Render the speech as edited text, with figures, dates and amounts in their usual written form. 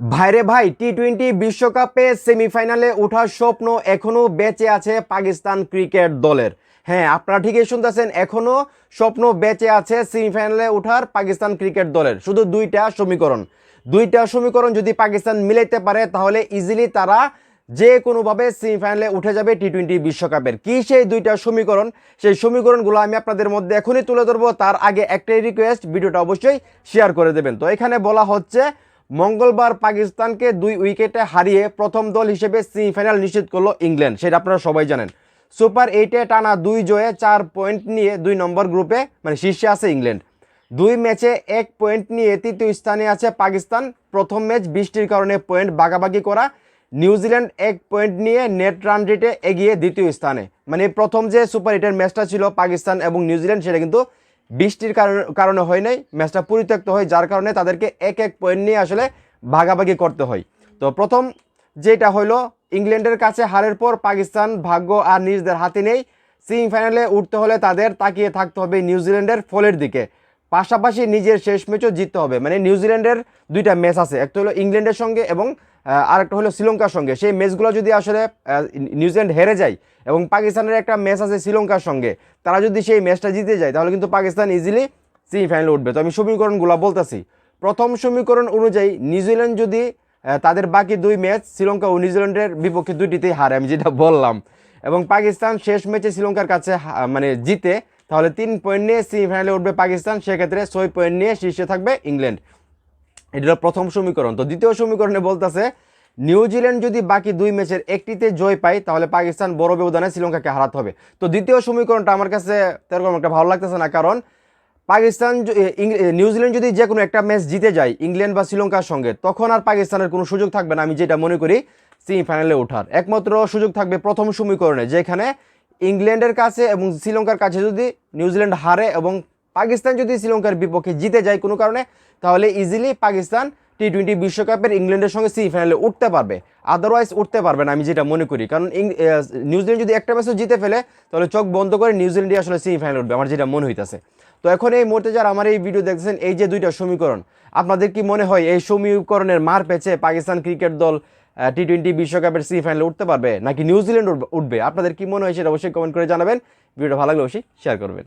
ভাইরে ভাই, টি-20 বিশ্বকাপে সেমিফাইনালে ওঠার স্বপ্ন এখনো বেঁচে আছে পাকিস্তান ক্রিকেট দলের। হ্যাঁ, আপনারা ঠিকই শুনতেছেন, এখনো স্বপ্ন বেঁচে আছে সেমিফাইনালে ওঠার পাকিস্তান ক্রিকেট দলের। শুধু দুইটা সমীকরণ যদি পাকিস্তান মিলাইতে পারে তাহলে ইজিলি তারা যে কোনোভাবে সেমিফাইনালে উঠে যাবে টি-20 বিশ্বকাপের। কি সেই দুইটা সমীকরণ? সেই সমীকরণগুলো আমি আপনাদের মধ্যে এখনই তুলে ধরবো। তার আগে একটাই রিকোয়েস্ট, ভিডিওটা অবশ্যই শেয়ার করে দেবেন। তো এখানে বলা হচ্ছে মঙ্গলবার পাকিস্তানকে 2 উইকেটে হারিয়ে প্রথম দল হিসেবে সেমিফাইনাল নিশ্চিত করলো ইংল্যান্ড। সেটা আপনারা সবাই জানেন। সুপার 8-এ টানা 2 জয়ে 4 পয়েন্ট নিয়ে 2 নম্বর গ্রুপে শীর্ষে আছে ইংল্যান্ড। 2 ম্যাচে 1 পয়েন্ট নিয়ে তৃতীয় স্থানে আছে পাকিস্তান। প্রথম ম্যাচ বৃষ্টির কারণে পয়েন্ট ভাগাভাগি করা। নিউজিল্যান্ড 1 পয়েন্ট নিয়ে নেট রান রেটে এগিয়ে দ্বিতীয় স্থানে। প্রথম যে সুপার 8-এর ম্যাচটা ছিল পাকিস্তান এবং নিউজিল্যান্ড, সেটা কিন্তু বৃষ্টির কারণে হয় নাই, ম্যাচটা পরিত্যক্ত হয়, যার কারণে তাদেরকে 1 পয়েন্ট নিয়ে আসলে ভাগাভাগি করতে হয়। তো প্রথম যেটা হইলো, ইংল্যান্ডের কাছে হারের পর পাকিস্তান ভাগ্য আর নিজেদের হাতে নেই। সেমিফাইনালে উঠতে হলে তাদের তাকিয়ে থাকতে হবে নিউজিল্যান্ডের ফলের দিকে, পাশাপাশি নিজের শেষ ম্যাচও জিততে হবে। নিউজিল্যান্ডের 2টা ম্যাচ আছে, একটা হলো ইংল্যান্ডের সঙ্গে এবং আরেকটা হলো শ্রীলঙ্কার সঙ্গে। সেই ম্যাচগুলো যদি আসলে নিউজিল্যান্ড হেরে যায় এবং পাকিস্তানের একটা ম্যাচ আছে শ্রীলঙ্কার সঙ্গে, তারা যদি সেই ম্যাচটা জিতে যায় তাহলে কিন্তু পাকিস্তান ইজিলি সেমিফাইনালে উঠবে। তো আমি সমীকরণগুলো বলতেছি। প্রথম সমীকরণ অনুযায়ী নিউজিল্যান্ড যদি তাদের বাকি 2 ম্যাচ শ্রীলঙ্কা ও নিউজিল্যান্ডের বিপক্ষে 2টিতেই হারে, আমি যেটা বললাম, এবং পাকিস্তান শেষ ম্যাচে শ্রীলঙ্কার কাছে জিতে, তাহলে 3 পয়েন্ট নিয়ে সেমিফাইনালে উঠবে পাকিস্তান। সেক্ষেত্রে 6 পয়েন্ট নিয়ে শীর্ষে থাকবে ইংল্যান্ড। এটা হলো প্রথম সমীকরণ। তো দ্বিতীয় সমীকরণে বলতেছে নিউজিল্যান্ড যদি বাকি 2 ম্যাচের একটিতে জয় পায় তাহলে পাকিস্তান বড় ব্যবধানে শ্রীলঙ্কাকে হারাতে হবে। তো দ্বিতীয় সমীকরণটা আমার কাছে তেরকম একটা ভালো লাগতেছে না, কারণ নিউজিল্যান্ড যদি যে কোনো একটা ম্যাচ জিতে যায় ইংল্যান্ড বা শ্রীলঙ্কার সঙ্গে, তখন আর পাকিস্তানের কোনো সুযোগ থাকবে না। আমি যেটা মনে করি সেমিফাইনালে ওঠার একমাত্র সুযোগ থাকবে প্রথম সমীকরণে, যেখানে ইংল্যান্ডের কাছে এবং শ্রীলঙ্কার কাছে যদি নিউজিল্যান্ড হারে এবং পাকিস্তান যদি শ্রীলঙ্কার বিপক্ষে জিতে যায় কোনো কারণে, তাহলে ইজিলি পাকিস্তান টি-20 বিশ্বকাপের ইংল্যান্ডের সঙ্গে সেমিফাইনালে উঠতে পারবে। আদারওয়াইজ উঠতে পারবে না, আমি যেটা মনে করি। কারণ নিউজিল্যান্ড যদি একটা ম্যাচও জিতে ফেলে তাহলে চোখ বন্ধ করে নিউজিল্যান্ডই আসলে সেমিফাইনালে উঠবে, আমার যেটা মনে হইতেছে। তো এখন এই মুহূর্তে যারা আমার এই ভিডিও দেখছেন, এই যে 2টা সমীকরণ, আপনাদের কি মনে হয় এই সমীকরণের মার পেছে পাকিস্তান ক্রিকেট দল টি-20 বিশ্বকাপের সেমিফাইনালে উঠতে পারবে নাকি নিউজিল্যান্ড উঠবে? আপনাদের কি মনে হয় সেটা অবশ্যই কমেন্ট করে জানাবেন। ভিডিওটা ভালো লাগলে অবশ্যই শেয়ার করবেন।